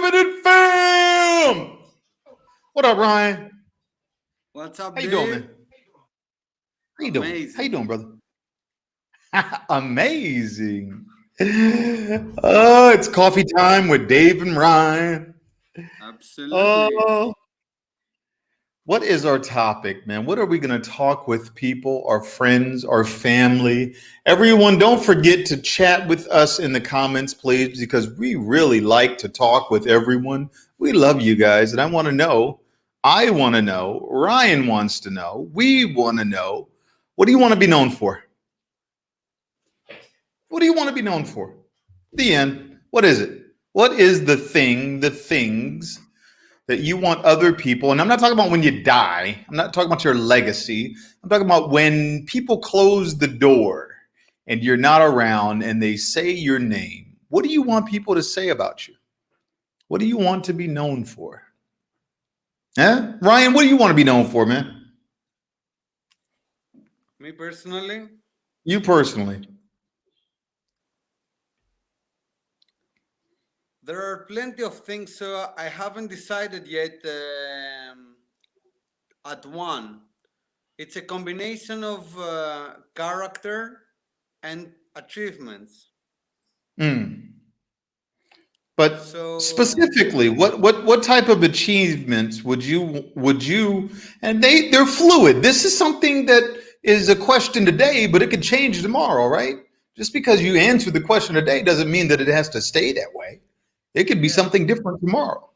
Unlimited fam. What up, Ryan? What's up, How you doing, man? Dave? How you doing? How you Amazing. doing, brother? Amazing. Oh, it's coffee time with Dave and Ryan. Absolutely. Oh, what is our topic, man? What are we going to talk with people, our friends, our family? Everyone, don't forget to chat with us in the comments, please, because we really like to talk with everyone. We love you guys, and I want to know. I want to know. Ryan wants to know. We want to know. What do you want to be known for? What do you want to be known for? The end. What is it? What is the thing, the things that you want other people, and I'm not talking about when you die, I'm not talking about your legacy, I'm talking about when people close the door and you're not around and they say your name. What do you want people to say about you? What do you want to be known for? Huh? Ryan, what do you want to be known for, man? Me personally, You personally. there are plenty of things, so I haven't decided yet at one. It's a combination of character and achievements. Mm. But So, specifically, what type of achievements would you and they're fluid. This is something that is a question today, but it could change tomorrow, right? Just because you answer the question today doesn't mean that it has to stay that way. It could be yeah, something different tomorrow.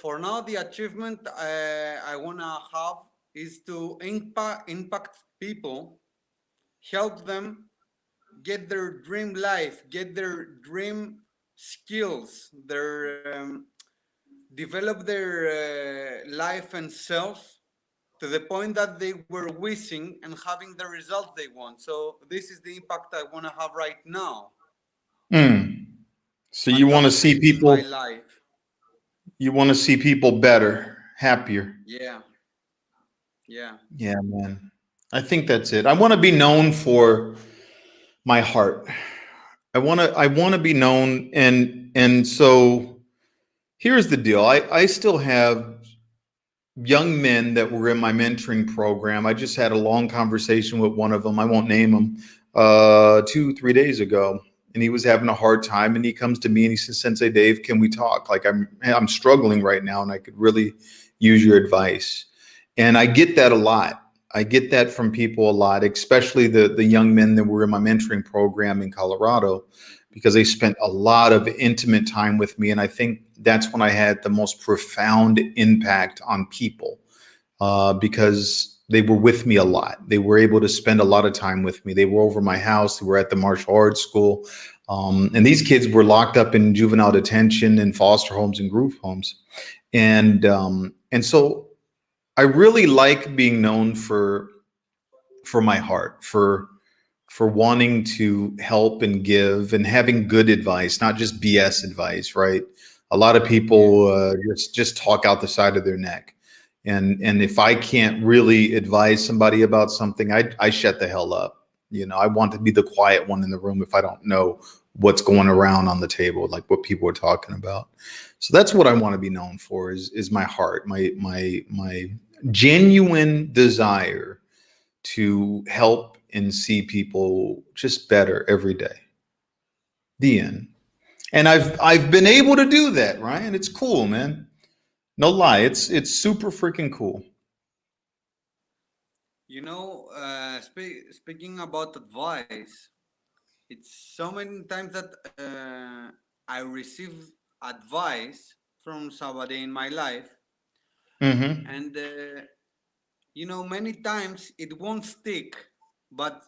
for now, the achievement I wanna have is to impact people, help them get their dream life, get their dream skills, develop their life and self to the point that they were wishing and having the results they want. So this is the impact I want to have right now Mm. So at you want that to see stage in my people life. you want to see people better, happier. Yeah, yeah. Yeah, man. I think that's it. I want to be known for my heart. I want to be known, and so here's the deal. I still have young men that were in my mentoring program. I just had a long conversation with one of them. I won't name him. 2 3 days ago, and he was having a hard time. And he comes to me and he says, "Sensei Dave, can we talk? Like I'm struggling right now, and I could really use your advice." And I get that a lot. I get that from people a lot, especially the young men that were in my mentoring program in Colorado, because they spent a lot of intimate time with me. And I think that's when I had the most profound impact on people, because they were with me a lot. They were able to spend a lot of time with me. They were over my house. They were at the martial arts school. And these kids were locked up in juvenile detention and foster homes and group homes. And so I really like being known for my heart, for wanting to help and give and having good advice, not just BS advice, right? A lot of Yeah. people just talk out the side of their neck, and if I can't really advise somebody about something, I shut the hell up. I want to be the quiet one in the room if I don't know what's going around on the table, like what people are talking about. So that's what I want to be known for is my heart, my genuine desire to help and see people just better every day. The end. And I've been able to do that, Ryan. It's cool, man. No lie, it's super freaking cool. Speaking about advice, it's so many times that I receive advice from somebody in my life, Mm-hmm. and many times it won't stick, but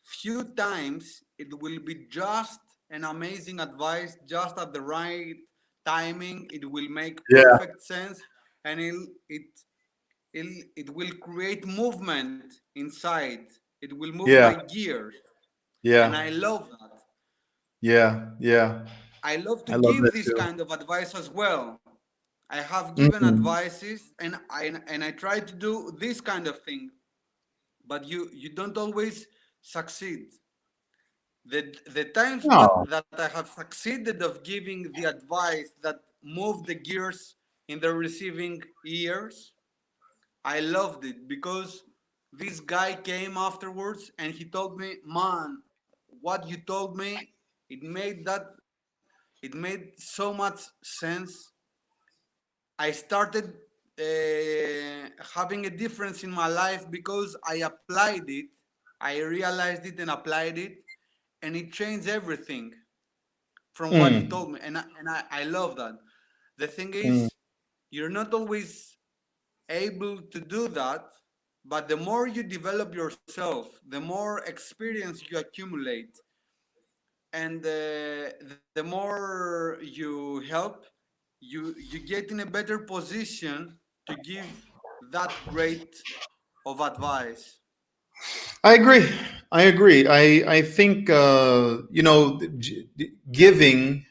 few times it will be just an amazing advice, just at the right timing. It will make Yeah. perfect sense, and it will create movement inside. It will move my Yeah. gears, and Yeah. I love that. Yeah. Yeah. I love to I love give that this too. kind of advice as well. I have given Mm-hmm. advices, and I try to do this kind of thing, but you don't always succeed. The times No. that I have succeeded of giving the advice that moved the gears in the receiving ears, I loved it because this guy came afterwards and he told me, "Man, what you told me, it made so much sense. I started having a difference in my life because I applied it. I realized it and applied it, and it changed everything from what he Mm, told me." And I love that. The thing mm. is, you're not always able to do that, but the more you develop yourself, the more experience you accumulate, and the more you help, you get in a better position to give that great of advice. I agree. I agree. I think giving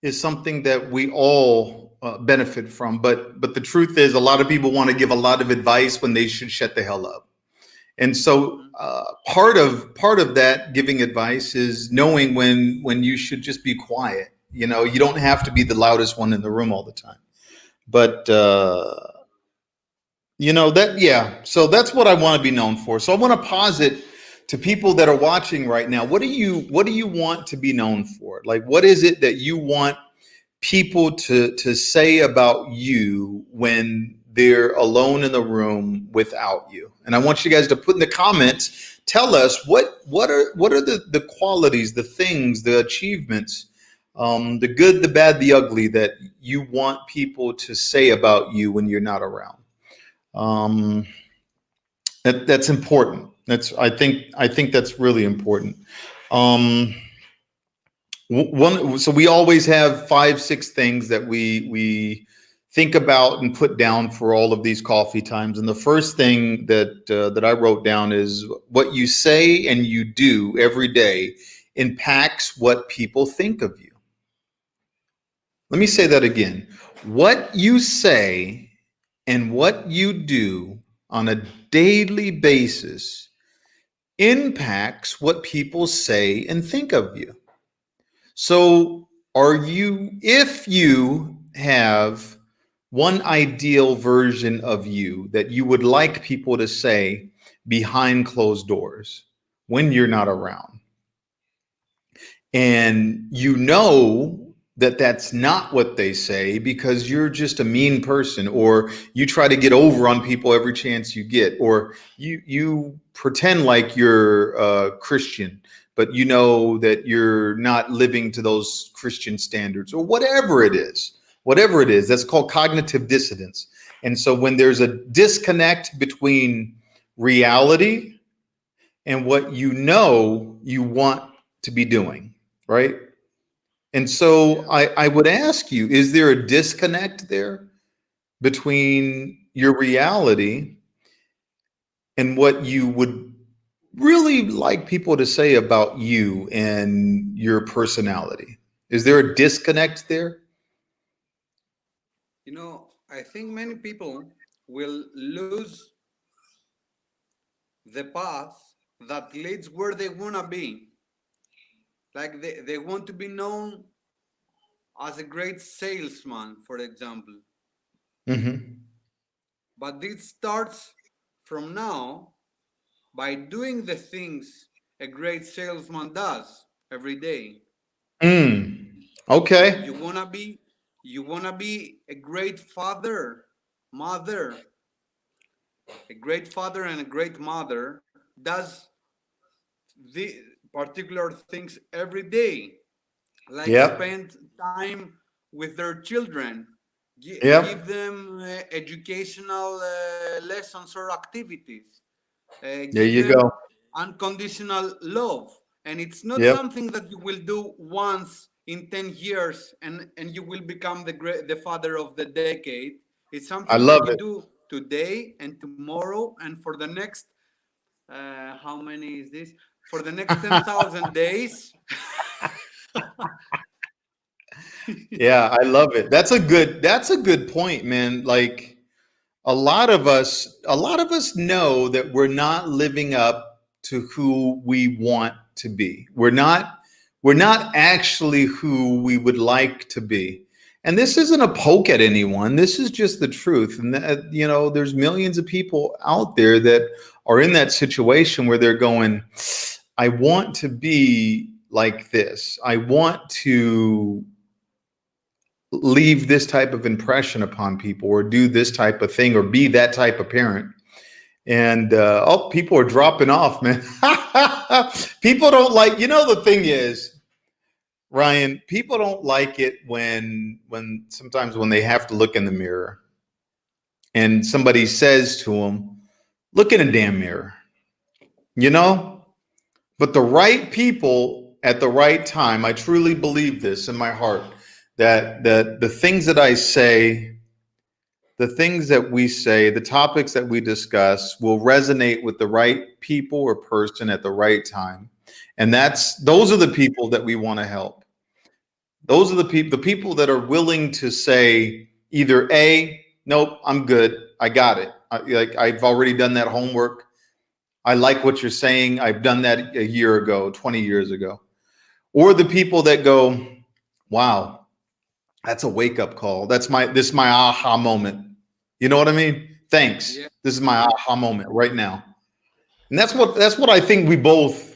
is something that we all benefit from. But the truth is, a lot of people want to give a lot of advice when they should shut the hell up. And so Mhm. part of that giving advice is knowing when you should just be quiet. You don't have to be the loudest one in the room all the time. But that, yeah. So that's what I want to be known for. So I want to posit to people that are watching right now. What do you want to be known for? Like, what is it that you want people to say about you when they're alone in the room without you? And I want you guys to put in the comments, tell us what are the qualities, the things, the achievements, the good, the bad, the ugly that you want people to say about you when you're not around. um, that's important. I think that's really important. um, One, so we always have 5 6 things that we think about and put down for all of these coffee times. And the first thing that I wrote down is what you say and you do every day impacts what people think of you. Let me say that again. What you say and what you do on a daily basis impacts what people say and think of you. So, if you have one ideal version of you that you would like people to say behind closed doors when you're not around, and that that's not what they say because you're just a mean person, or you try to get over on people every chance you get, or you pretend like you're Christian, but you know that you're not living to those Christian standards, or whatever it is, that's called cognitive dissonance. And so when there's a disconnect between reality and what you want to be doing, right? And so Yeah. I would ask you, is there a disconnect there between your reality and what you would really like people to say about you and your personality? Is there a disconnect there? I think many people will lose the path that leads where they want to be. Like they want to be known as a great salesman, for example. Hmm. But this starts from now by doing the things a great salesman does every day. Mm. You Okay. wanna be you wanna be a great father, mother. A great father and a great mother does the particular things every day, like Yep. spend time with their children, give Yep. them educational lessons or activities, There give you them go. unconditional love. And it's not Yep. something that you will do once in 10 years and you will become the father of the decade. It's I something that love you it. do today and tomorrow and for the next, how many is this? For the next 10,000 days. Yeah, I love it. That's a good point, man. Like, a lot of us know that we're not living up to who we want to be. We're not actually who we would like to be. And this isn't a poke at anyone. This is just the truth. And there's millions of people out there that are in that situation where they're going, I want to be like this. I want to leave this type of impression upon people, or do this type of thing, or be that type of parent. And people are dropping off, man. People don't like, the thing is, Ryan, people don't like it when sometimes when they have to look in the mirror and somebody says to them, look in a damn mirror, you know? But the right people at the right time, I truly believe this in my heart, that the things that I say, the things that we say, the topics that we discuss will resonate with the right people or person at the right time. And those are the people that we want to help. Those are the people that are willing to say either A, nope, I'm good, I got it. I've already done that homework. I like what you're saying. I've done that a year ago, 20 years ago. Or the people that go, wow, that's a wake up call. This is my aha moment. You know what I mean? Thanks. Yeah. This is my aha moment right now. And that's what I think we both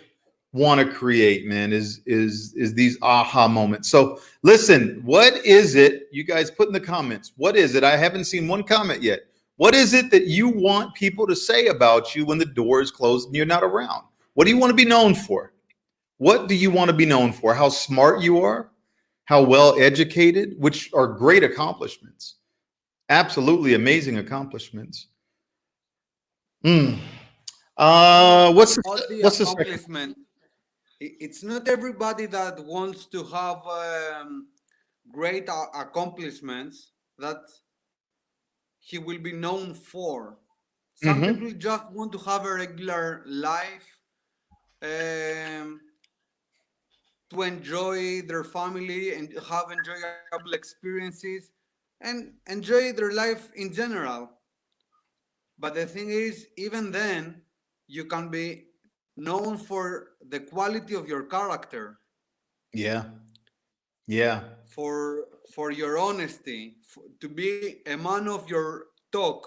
want to create, man, is these aha moments. So listen, what is it? You guys put in the comments. What is it? I haven't seen one comment yet. What is it that you want people to say about you when the door is closed and you're not around? What do you want to be known for? What do you want to be known for? How smart you are, how well educated, which are great accomplishments. Absolutely amazing accomplishments. Mm. What's All the what's the second? accomplishment. It's not everybody that wants to have great accomplishments that he will be known for. Some Mm-hmm. people just want to have a regular life, um, to enjoy their family and have enjoyable experiences and enjoy their life in general. But the thing is, even then, you can be known for the quality of your character, Yeah. Yeah. for your honesty, to be a man of your talk,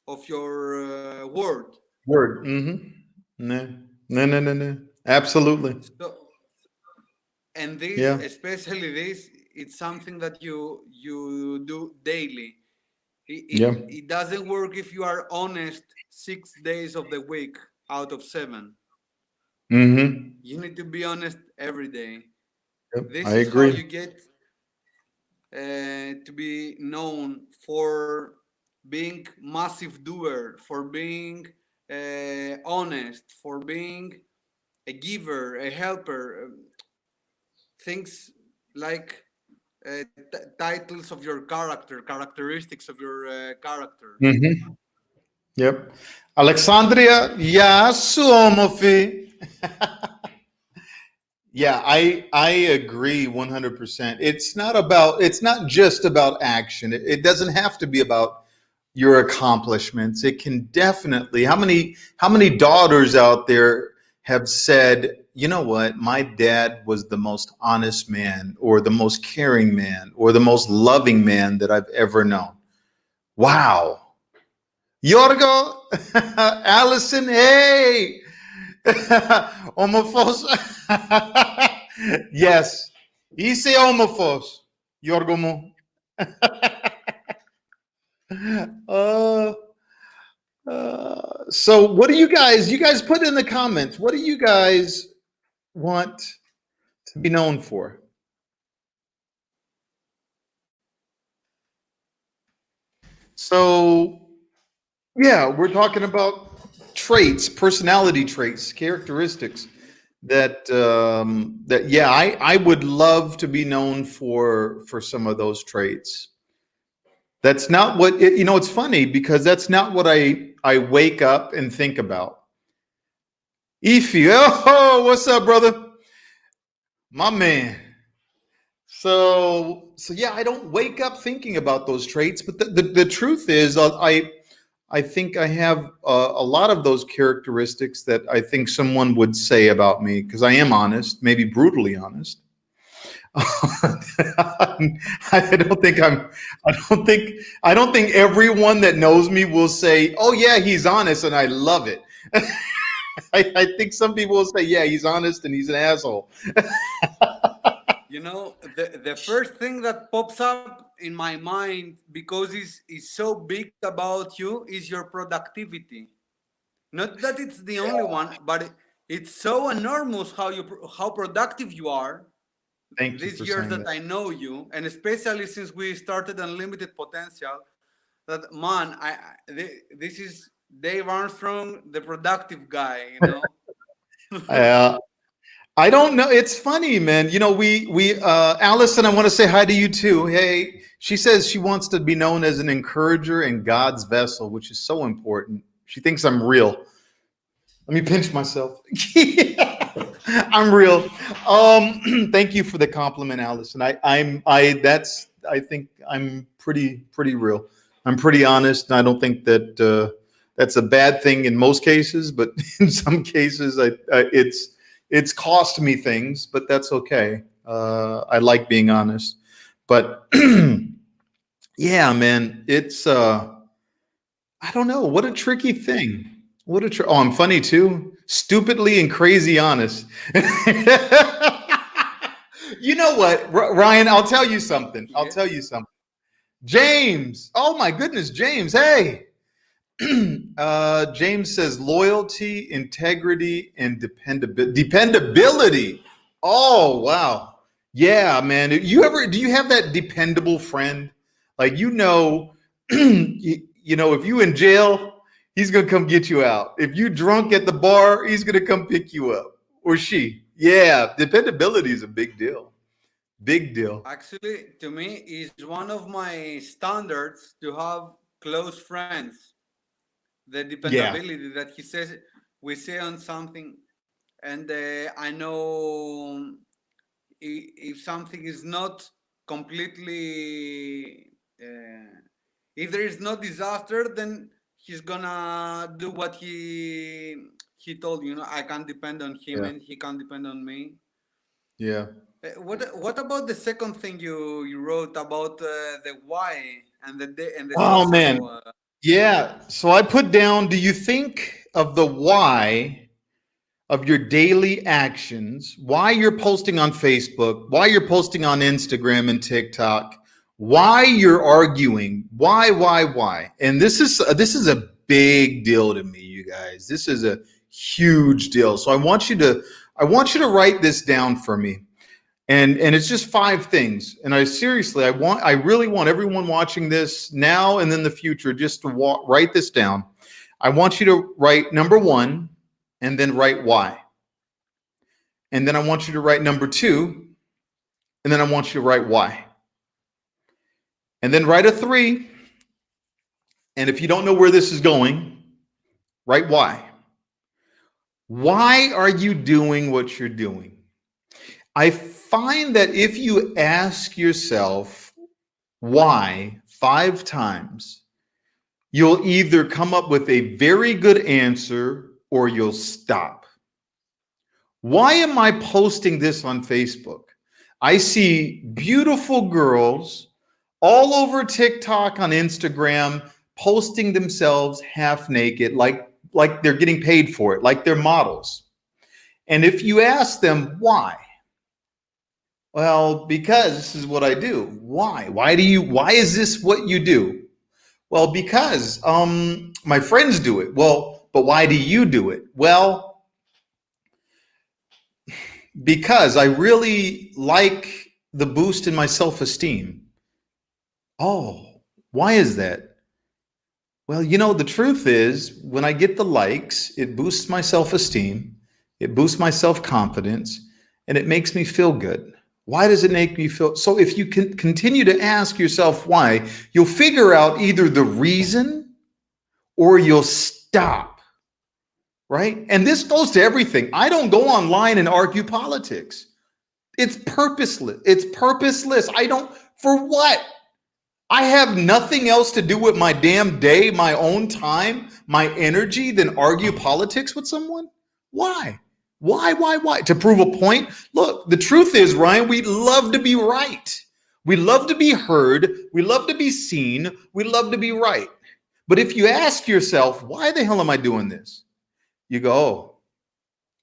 of your word. Word. Mm-hmm. No. No. No. No. No. Absolutely. So, and this, Yeah. especially this, it's something that you do daily. Yeah. It doesn't work if you are honest 6 days of the week out of 7. Mm-hmm. You need to be honest every day. Yep. I This is how agree. you get to be known for being massive doer, for being honest, for being a giver, a helper, things like titles of your character, characteristics of your character. Mm-hmm. Yep. Alexandria, yeah, Suomofi. Yeah, I agree 100%. It's not just about action. It doesn't have to be about your accomplishments. It can definitely, how many daughters out there have said, you know what, my dad was the most honest man, or the most caring man, or the most loving man that I've ever known. Wow. Yorgo, Allison, hey. Homofos. Yes. Ise homofos. Yorgomo. Uh, so what do you guys put in the comments? What do you guys want to be known for? So yeah, we're talking about traits, personality traits, characteristics that yeah, I would love to be known for some of those traits. That's not what it's funny because that's not what I wake up and think about. Ify, oh, what's up, brother? My man. So yeah, I don't wake up thinking about those traits, but the truth is, I think I have a lot of those characteristics that I think someone would say about me because I am honest, maybe brutally honest. I don't think I'm. I don't think. I don't think everyone that knows me will say, "Oh yeah, he's honest," and I love it. I think some people will say, "Yeah, he's honest and he's an asshole." The first thing that pops up in my mind, because it's so big about you, is your productivity. Not that it's the only one, but it's so enormous how productive you are Thank you these for years saying that that. I know you, and especially since we started Unlimited Potential. That man, this is Dave Armstrong, the productive guy. Uh, I don't know. It's funny, man. We Allison, I want to say hi to you too. Hey, she says she wants to be known as an encourager and God's vessel, which is so important. She thinks I'm real. Let me pinch myself. I'm real. Thank you for the compliment, Allison. I think I'm pretty real. I'm pretty honest, and I don't think that that's a bad thing in most cases, but in some cases, it's cost me things, but that's okay. I like being honest, but yeah, man, it's I don't know. What a tricky thing. Oh, I'm funny too. Stupidly and crazy honest. You know what, Ryan? I'll tell you something. I'll Yeah. tell you something. James. Oh my goodness, James. Hey. James says loyalty, integrity, and dependability. Oh wow, yeah, man. Do you have that dependable friend? Like if you in jail, he's gonna come get you out. If you drunk at the bar, he's gonna come pick you up, or she. Yeah, dependability is a big deal. Big deal. Actually, to me, is one of my standards to have close friends. The Yeah, dependability that he says we say on something, and I know if something is not completely, if there is no disaster, then he's gonna do what he told you. I can depend on him, yeah, and he can depend on me. yeah. What about the second thing you wrote about the why and the Oh so-so? man, yeah. So I put down, do you think of the why of your daily actions, why you're posting on Facebook, why you're posting on Instagram and TikTok, why you're arguing, why? And this is a big deal to me, you guys. This is a huge deal. So I want you to write this down for me. And it's just five things. And I really want everyone watching this now and in the future just to write this down. I want you to write number one and then write why. And then I want you to write number two and then I want you to write why. And then write a three. And if you don't know where this is going, write why. Why are you doing what you're doing? I find that if you ask yourself why 5 times, you'll either come up with a very good answer or you'll stop. Why am I posting this on Facebook? I see beautiful girls all over TikTok, on Instagram, posting themselves half naked, like they're getting paid for it, like they're models. And if you ask them why, well, because this is what I do. Why? Why is this what you do? Well, because my friends do it. Well, but why do you do it? Well, because I really like the boost in my self-esteem. Oh, why is that? Well, the truth is, when I get the likes, it boosts my self-esteem, it boosts my self-confidence, and it makes me feel good. Why does it make me feel? So if you can continue to ask yourself why, you'll figure out either the reason or you'll stop, right? And this goes to everything. I don't go online and argue politics. It's purposeless. I don't, for what? I have nothing else to do with my damn day, my own time, my energy than argue politics with someone? Why? Why? To prove a point? Look, the truth is, Ryan, we love to be right. We love to be heard. We love to be seen. We love to be right. But if you ask yourself, why the hell am I doing this? You go, oh,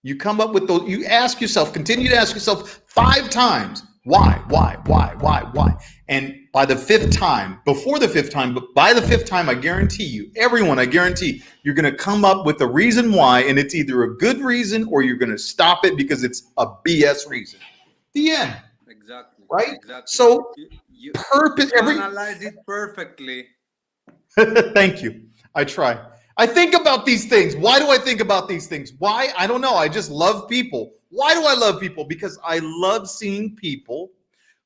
you come up with those, you ask yourself, continue to ask yourself 5 times, why? And by the 5th time, before the 5th time, but by the 5th time, I guarantee you, everyone, I guarantee you're going to come up with a reason why, and it's either a good reason or you're going to stop it because it's a BS reason. The end, Exactly, right? exactly. So, You purpose, you every, analyze it perfectly. thank you. I try. I think about these things. Why do I think about these things? Why? I don't know. I just love people. Why do I love people? Because I love seeing people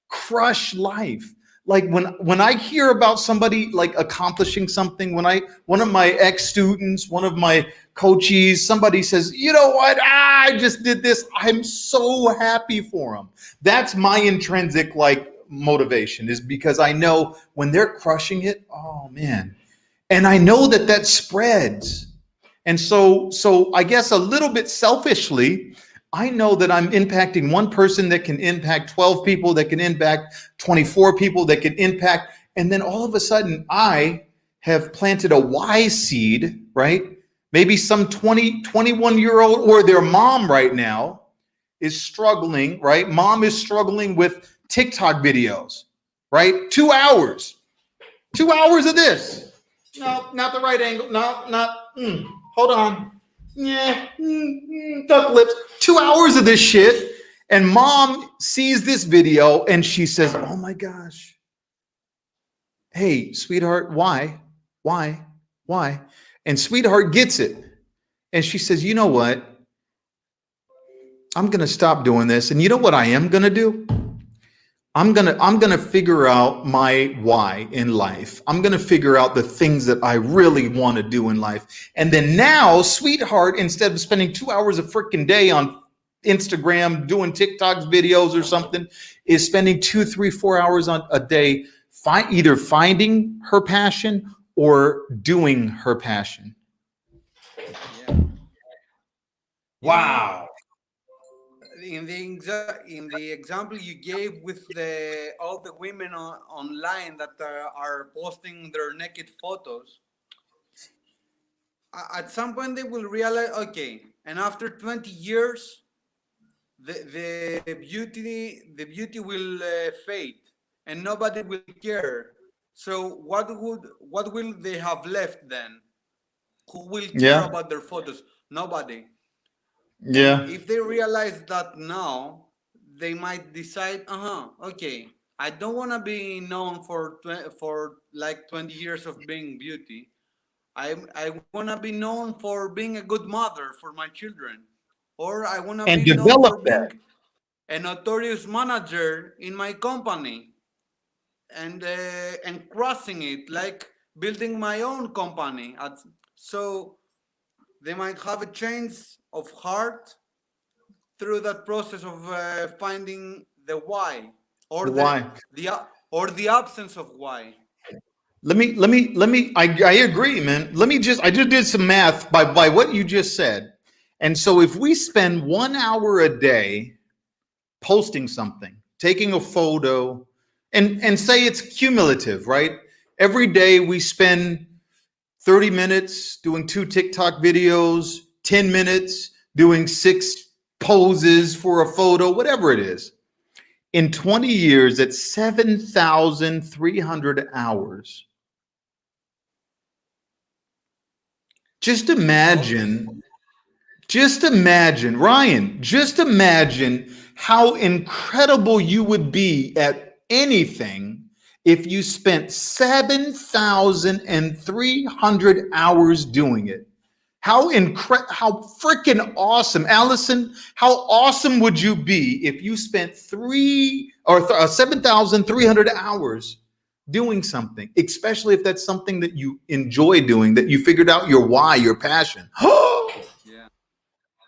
crush life. Like when I hear about somebody like accomplishing something, when I one of my ex-students, one of my coaches, somebody says, "You know what? I just did this." I'm so happy for them. That's my intrinsic like motivation is because I know when they're crushing it, oh man, and I know that that spreads. And so I guess a little bit selfishly, I know that I'm impacting one person that can impact 12 people, that can impact 24 people, that can impact, and then all of a sudden I have planted a Y seed, right? Maybe some 20, 21-year old or their mom right now is struggling, right? Mom is struggling with TikTok videos, right? 2 hours. 2 hours of this. No, not the right angle. No, not. Hold on. Yeah, duck lips. 2 hours of this shit. And mom sees this video and she says, "Oh my gosh. Hey, sweetheart, why? Why? Why?" And sweetheart gets it. And she says, "You know what? I'm going to stop doing this. And you know what I am going to do? I'm gonna figure out my why in life. I'm gonna figure out the things that I really want to do in life. And then now, sweetheart, instead of spending 2 hours a freaking day on Instagram doing TikToks videos or something, is spending 2, 3, 4 hours on a day either finding her passion or doing her passion." Yeah. You know, Wow. in the example you gave with the all the women online that are posting their naked photos, at some point they will realize, okay, and after 20 years, the beauty will fade, and nobody will care. So what will they have left then? Who will care Yeah. about their photos? Nobody. And Yeah. if they realize that now, they might decide, okay, I don't want to be known for like 20 years of being beauty. I want to be known for being a good mother for my children, or I want to And be known develop for that. being a notorious manager in my company, and crossing it, like building my own company. So they might have a change of heart through that process of finding the why, or The why. or the absence of why. I agree, man. I just did some math by what you just said. And so if we spend 1 hour a day posting something, taking a photo, and say it's cumulative, right? Every day we spend 30 minutes doing 2 TikTok videos, 10 minutes doing 6 poses for a photo, whatever it is. In 20 years, at 7,300 hours. Just Always. imagine, Ryan, just imagine how incredible you would be at anything if you spent 7,300 hours doing it. How freaking awesome, Allison, how awesome would you be if you spent 7,300 hours doing something, especially if that's something that you enjoy doing, that you figured out your why, your passion. Yeah.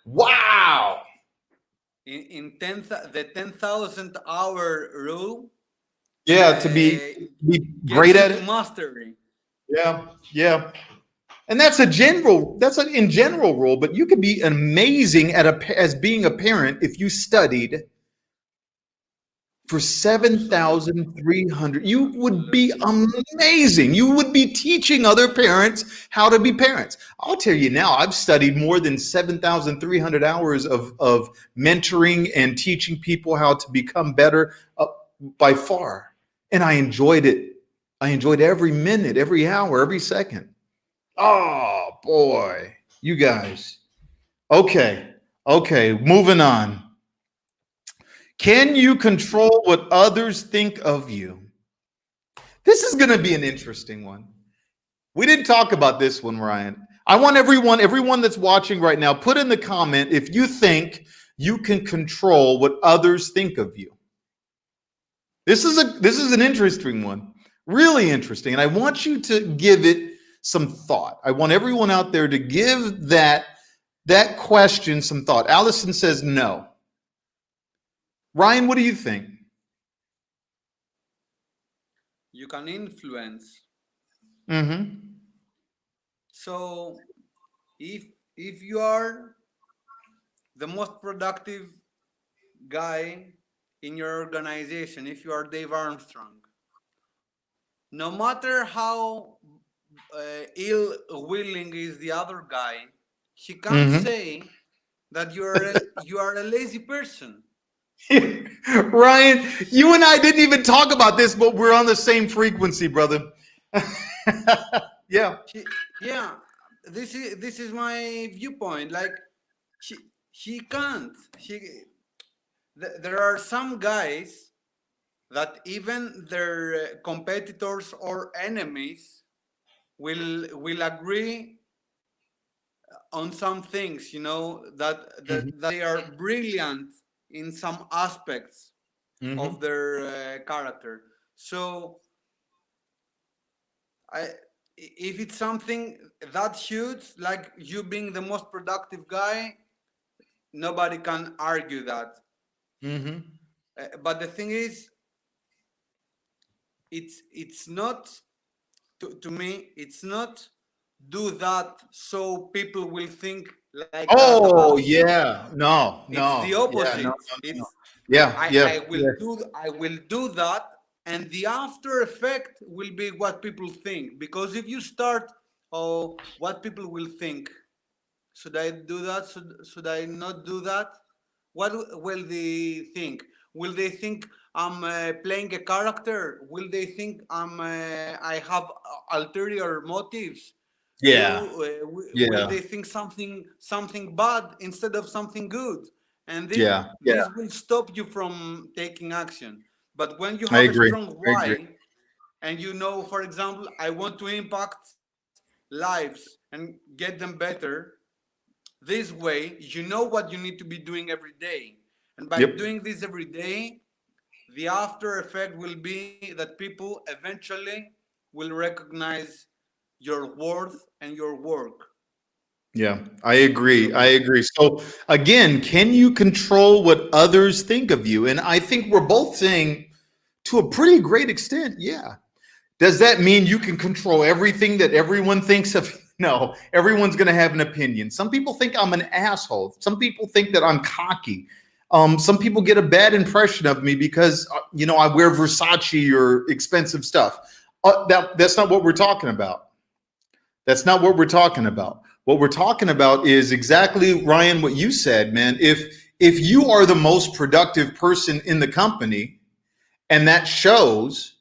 Wow. The 10,000 hour rule, Yeah, to be gets great you at to it. mastery. Yeah, yeah. And that's an in general rule, but you could be amazing at as being a parent if you studied for Absolutely. 7,300. You would be Absolutely. amazing. You would be teaching other parents how to be parents. I'll tell you now, I've studied more than 7,300 hours of mentoring and teaching people how to become better by far. And I enjoyed it. I enjoyed every minute, every hour, every second. Oh, boy. You guys. Okay. Okay. Moving on. Can you control what others think of you? This is going to be an interesting one. We didn't talk about this one, Ryan. I want everyone that's watching right now, put in the comment if you think you can control what others think of you. This is an interesting one. Really interesting. And I want you to give it some thought. I want everyone out there to give that question some thought. Allison says no. Ryan, what do you think? You can influence. Mm-hmm. So if you are the most productive guy in your organization, if you are Dave Armstrong, no matter how ill willing is the other guy, he can't Mm-hmm. say that you are a lazy person. Ryan, you and I didn't even talk about this, but we're on the same frequency, brother. Yeah. Yeah, this is my viewpoint. Like he can't. There are some guys that even their competitors or enemies will agree on some things. You know Mm-hmm. that they are brilliant in some aspects of Mm-hmm. their character. So I if it's something that huge, like you being the most productive guy, nobody can argue that. Mm-hmm. But the thing is, it's not to me. It's not do that so people will think like that about Oh you. yeah. No, It's the no. Yeah, no, opposite. no, no. It's Yeah, yeah, yeah. I will do that, and the after effect will be what people think. Because if you start, oh, what people will think, should I do that? Should I not do that? What will they think? Will they think I'm playing a character? Will they think I have ulterior motives? Yeah. Will Yeah. they think something bad instead of something good? And Yeah. Yeah. this will stop you from taking action. But when you I have a agree. strong I agree. why, and you know, for example, I want to impact lives and get them better, this way you know what you need to be doing every day, and by Yep. doing this every day, the after effect will be that people eventually will recognize your worth and your work. Yeah, I agree. I So agree. So again, can you control what others think of you? And I think we're both saying to a pretty great extent, yeah. Does that mean you can control everything that everyone thinks of? No, everyone's going to have an opinion. Some people think I'm an asshole. Some people think that I'm cocky. Some people get a bad impression of me because I wear Versace or expensive stuff. That's not what we're talking about. That's not what we're talking about. What we're talking about is exactly, Ryan, what you said, man. If you are the most productive person in the company and that shows,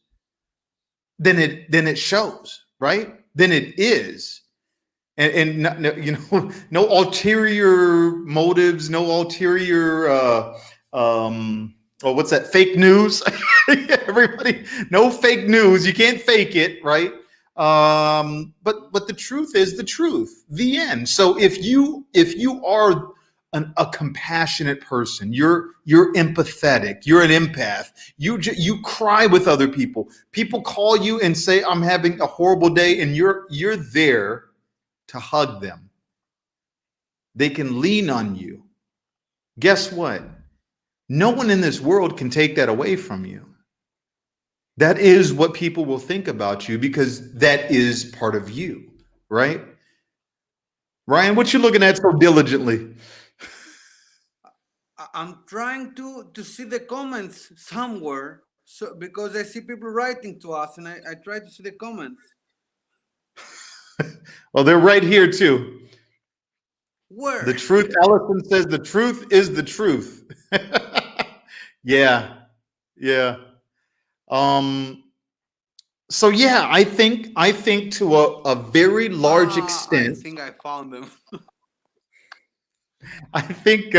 then it shows, right? Then it is. And no, no ulterior motives, no ulterior what's that, fake news. Everybody, no fake news, you can't fake it, right? But the truth is the truth, the end. So if you are a compassionate person, you're empathetic, you're an empath, you cry with other people, people call you and say I'm having a horrible day, and you're there to hug them. They can lean on you. Guess what? No one in this world can take that away from you. That is what people will think about you because that is part of you, right? Ryan, what you looking at so diligently? I'm trying to see the comments somewhere, so because I see people writing to us, and I try to see the comments. Well, they're right here too. Where? The truth, Allison says, the truth is the truth. Yeah, yeah. Um, so yeah, I think to a very large I extent, think I found them. I think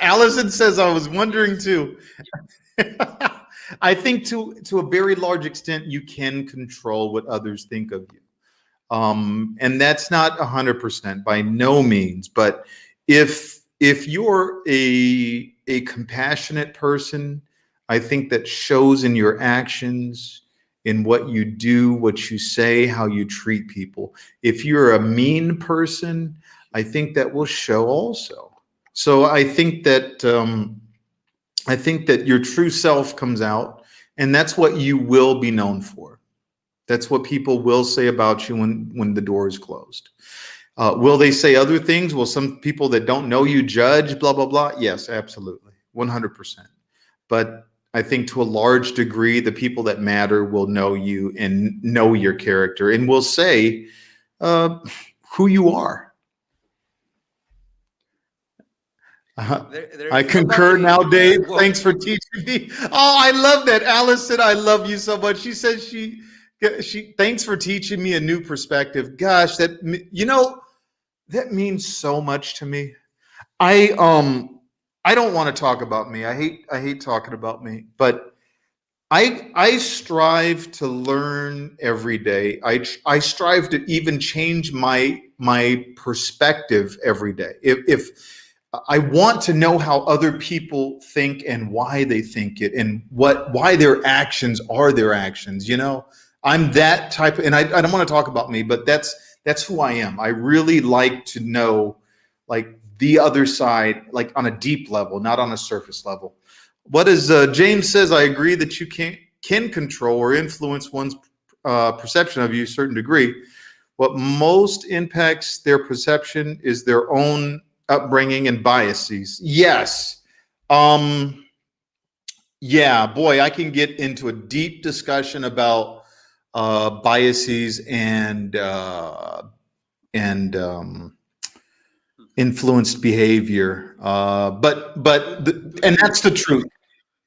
Allison says I was wondering Yes. too. I think to a very large extent you can control what others think of you. And that's not 100% by no means, but if you're a compassionate person, I think that shows in your actions, in what you do, what you say, how you treat people. If you're a mean person, I think that will show also. So I think that your true self comes out, and that's what you will be known for. That's what people will say about you when the door is closed. Will they say other things? Will some people that don't know you judge? Blah blah blah. Yes, absolutely, 100%. But I think to a large degree, the people that matter will know you and know your character and will say uh, who you are. Uh, There I is concur nobody. now, Dave. Well, Thanks for teaching me. Oh, I love that. Allison, I love you so much. She says she thanks for teaching me a new perspective. Gosh, that means so much to me. I don't want to talk about me. I hate talking about me, but I strive to learn every day. I strive to even change my perspective every day. If I want to know how other people think and why they think it and why their actions are their actions. I'm that type of, and I don't want to talk about me, but that's who I am. I really like to know like the other side, like on a deep level, not on a surface level. What is James says? I agree that you can control or influence one's perception of you to a certain degree. What most impacts their perception is their own upbringing and biases. Yes. Um, yeah, boy, I can get into a deep discussion about biases and influenced behavior. And to that's the truth.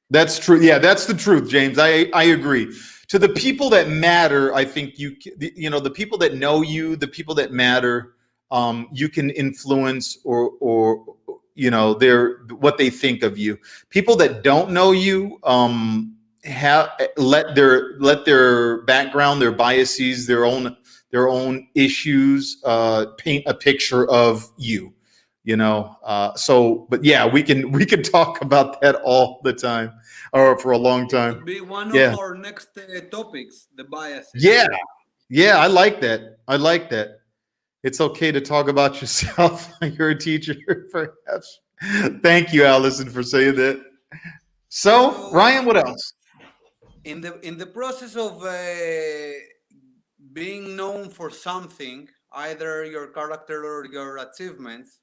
That's true. Yeah, that's the truth, James. I agree. To the people that matter, I think the people that know you, the people that matter, you can influence or their what they think of you. People that don't know you, have let their background, their biases, their own issues, paint a picture of you. But yeah, we can talk about that all the time or for a long it could time. be one of Yeah. our next topics, the Yeah. biases. Yeah. I like that. I like that. It's okay to talk about yourself. You're a teacher, perhaps. Thank you, Allison, for saying that. So, So Ryan, what else? in the process of being known for something, either your character or your achievements.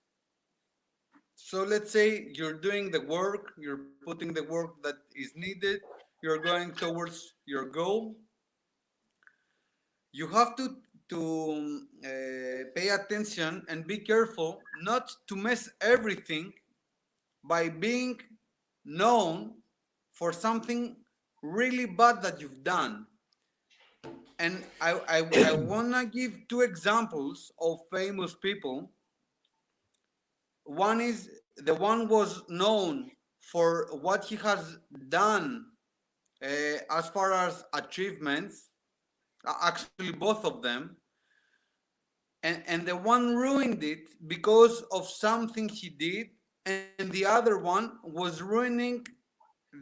So let's say you're doing the work, you're putting the work that is needed, you're going towards your goal. You have to pay attention and be careful not to mess everything by being known for something really bad that you've done. And I want to give two examples of famous people. One is the one was known for what he has done as far as achievements, actually both of them, and the one ruined it because of something he did, and the other one was ruining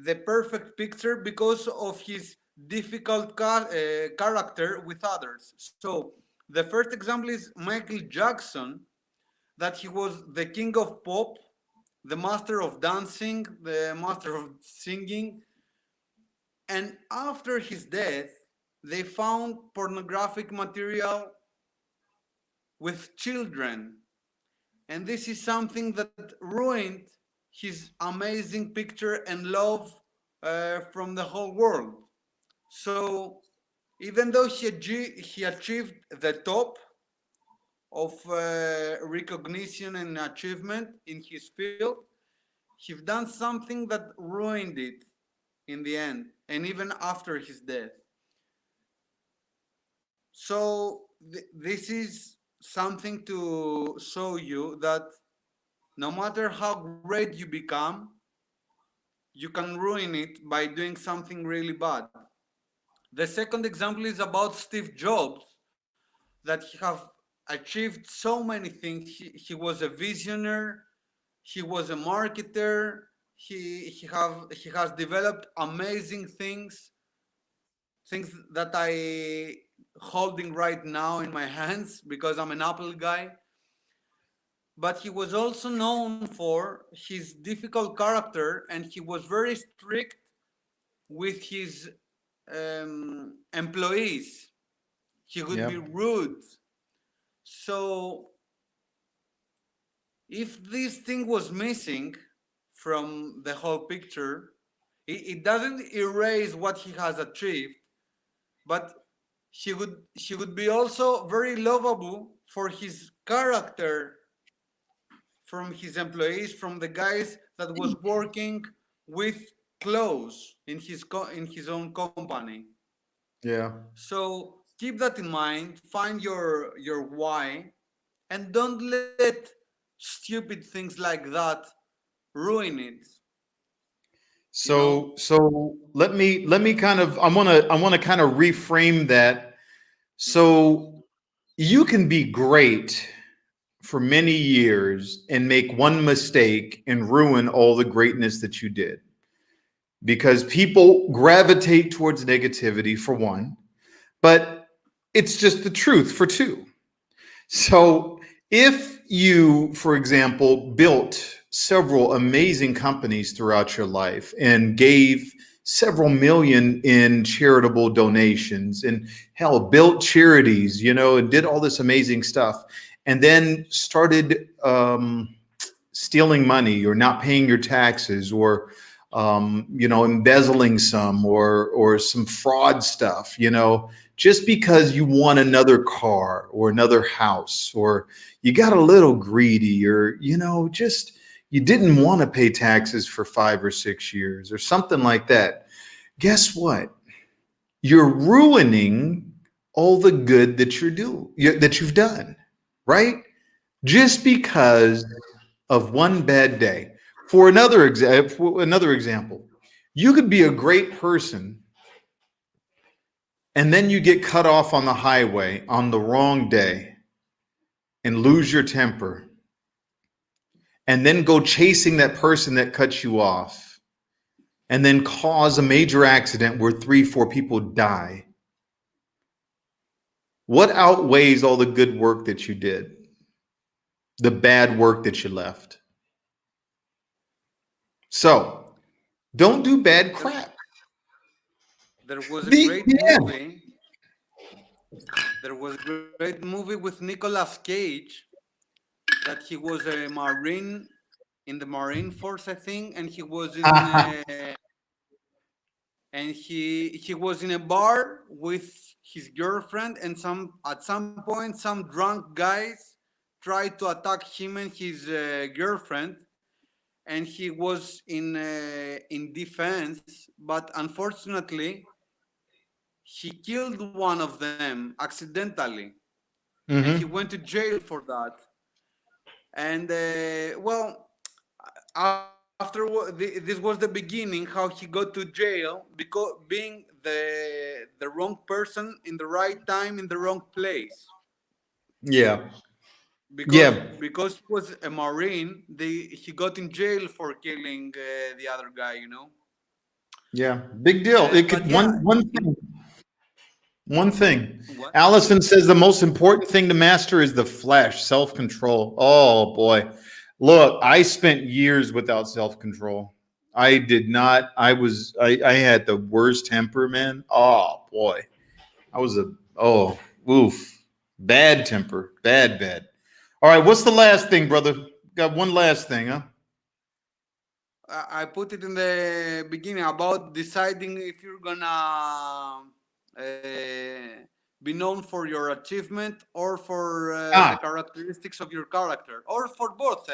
the perfect picture because of his difficult character with others. So the first example is Michael Jackson, that he was the king of pop, the master of dancing, the master of singing, And after his death, they found pornographic material with children. And this is something that ruined his amazing picture and love from the whole world. So, even though he achieved the top of recognition and achievement in his field, he's done something that ruined it in the end, and even after his death. So, this is something to show you that no matter how great you become, you can ruin it by doing something really bad. The second example is about Steve Jobs, that he have achieved so many things. He was a visionary, he was a marketer, he has developed amazing things that I holding right now in my hands because I'm an Apple guy. But he was also known for his difficult character, and he was very strict with his employees. He would be Yep. rude. So if this thing was missing from the whole picture, it doesn't erase what he has achieved, but he would be also very lovable for his character from his employees, from the guys that was working with clothes in his own company. Yeah. So keep that in mind. Find your why, and don't let stupid things like that ruin it. You know. So let me kind of I want to kind of reframe that. Mm-hmm. So you can be great for many years and make one mistake and ruin all the greatness that you did, because people gravitate towards negativity for one, but it's just the truth for two. So if you, for example, built several amazing companies throughout your life and gave several million in charitable donations and hell, built charities, and did all this amazing stuff, and then started stealing money or not paying your taxes, or embezzling some, or some fraud stuff, just because you want another car or another house, or you got a little greedy, or just you didn't want to pay taxes for 5 or 6 years or something like that. Guess what? You're ruining all the good that you've done, right? Just because of one bad day. For another example, you could be a great person and then you get cut off on the highway on the wrong day and lose your temper, and then go chasing that person that cut you off, and then cause a major accident where 3, 4 people die. What outweighs all the good work that you did, the bad work that you left? So don't do bad There, crap. there was a The, great yeah. movie. There was a great movie with Nicolas Cage that he was a marine in the Marine Force, I think, and he was in a bar with his girlfriend, and some at some point some drunk guys tried to attack him and his girlfriend, and he was in defense, but unfortunately he killed one of them accidentally, and he went to Hmm. jail for that. And well, after this was the beginning how he got to jail because being the wrong person in the right time in the wrong place. Yeah. Yeah. Because he was a marine, he got in jail for killing the other guy. Yeah. Big deal. It But could yeah, one thing. One thing. what? Allison says the most important thing to master is the flesh, self-control. Oh boy. Look, I spent years without self-control. I did not. I had the worst temper, man. Oh boy, I was a oh oof, bad temper, bad. All right, what's the last thing, brother? Got one last thing, huh? I put it in the beginning about deciding if you're gonna be known for your achievement or for the Ah, characteristics of your character, or for both.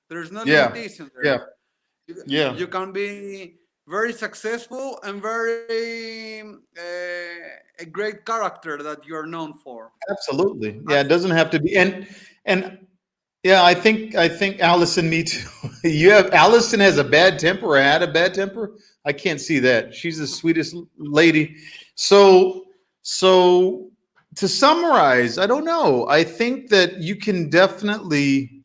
There's no yeah, limitation there. yeah, yeah. You can be very successful and very a great character that you're known for. Absolutely. I Yeah, it doesn't have to be. And yeah, I think Allison, me too. You have Allison has a bad temper or had a bad temper. I can't see that. She's the sweetest lady. So so to summarize, I don't know. I think that you can definitely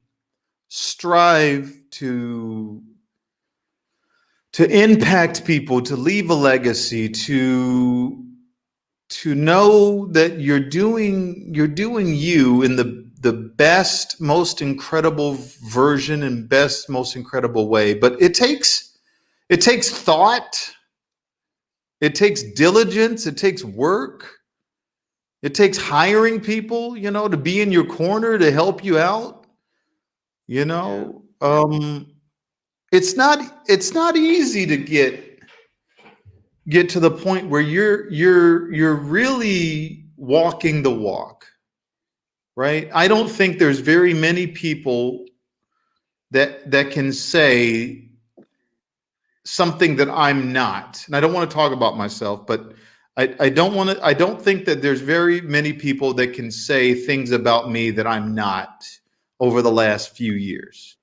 strive to impact people, to leave a legacy, to know that you're doing you in the best, most incredible version and best, most incredible way. But it takes thought, it takes diligence, it takes work, it takes hiring people, to be in your corner to help you out. You Yeah, know, it's not easy to get to the point where you're really walking the walk, right? I don't think there's very many people that can say something that I'm not. And I don't want to talk about myself, but I don't think that there's very many people that can say things about me that I'm not over the last few years.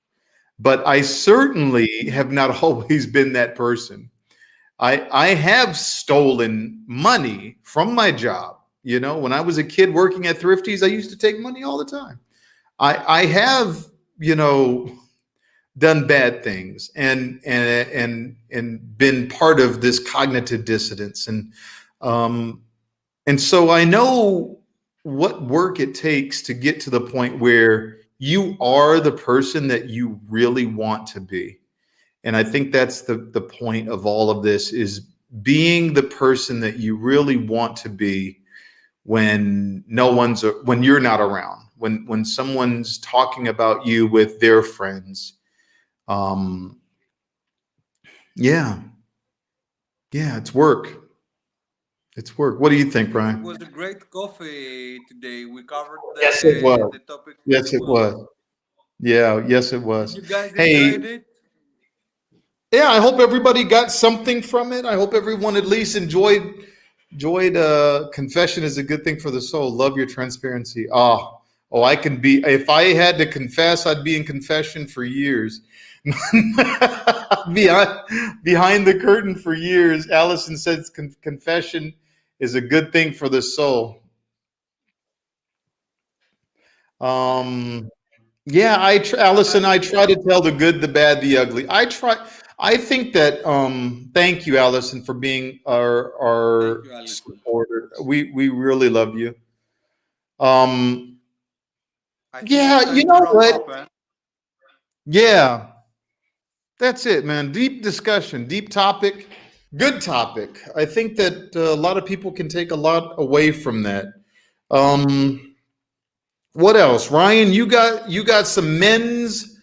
But I certainly have not always been that person. I have stolen money from my job. When I was a kid working at Thrifties, I used to take money all the time. I have, you know, done bad things and been part of this cognitive dissonance, um and so I know what work it takes to get to the point where you are the person that you really want to be. And I think that's the point of all of this, is being the person that you really want to be when you're not around, when someone's talking about you with their friends. um yeah, yeah, it's work. What do you think, it Brian? was a great coffee today. We covered Yes, it was. the topic very Yes, it well. was. Yeah, yes, it Did was. you guys Hey, enjoyed it? yeah, I hope everybody got something from it. I hope everyone at least enjoyed confession is a good thing for the soul. Love your transparency. Oh, I can be, if I had to confess, I'd be in confession for years. Behind the curtain for years. Allison says confession is a good thing for the soul. Um, yeah, Allison, I I try to tell the good, the bad, the ugly. I think that thank you, Allison, for being our thank you, Alison. supporter. We really love you. Um I think it's yeah, you time to know wrap what? up. Yeah, that's it, man. Deep discussion, deep topic, good topic. I think that a lot of people can take a lot away from that. Um what else? Ryan, you got some men's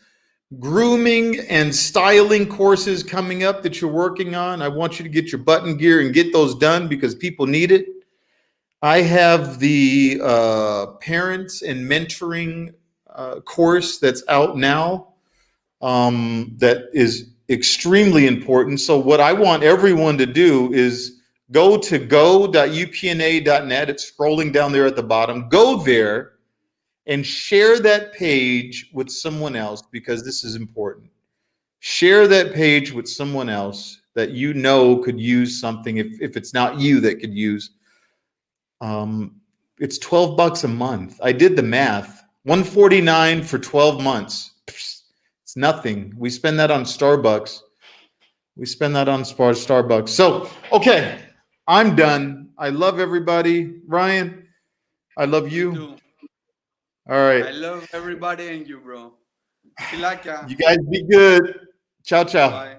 grooming and styling courses coming up that you're working on. I want you to get your button gear and get those done because people need it. I have the parents and mentoring course that's out now, that is extremely important. So, what I want everyone to do is go to go.upna.net. It's scrolling down there at the bottom. Go there and share that page with someone else because this is important. Share that page with someone else that you know could use something, if it's not you that could use. um, it's $12 a month. I did the math. 149 for 12 months. It's nothing. We spend that on Starbucks. We spend that on Starbucks. So, okay, I'm done. I love everybody. Ryan, I love Me you. too. All right. I love everybody and you, bro. Silakia. You guys be good. Ciao, ciao. Bye.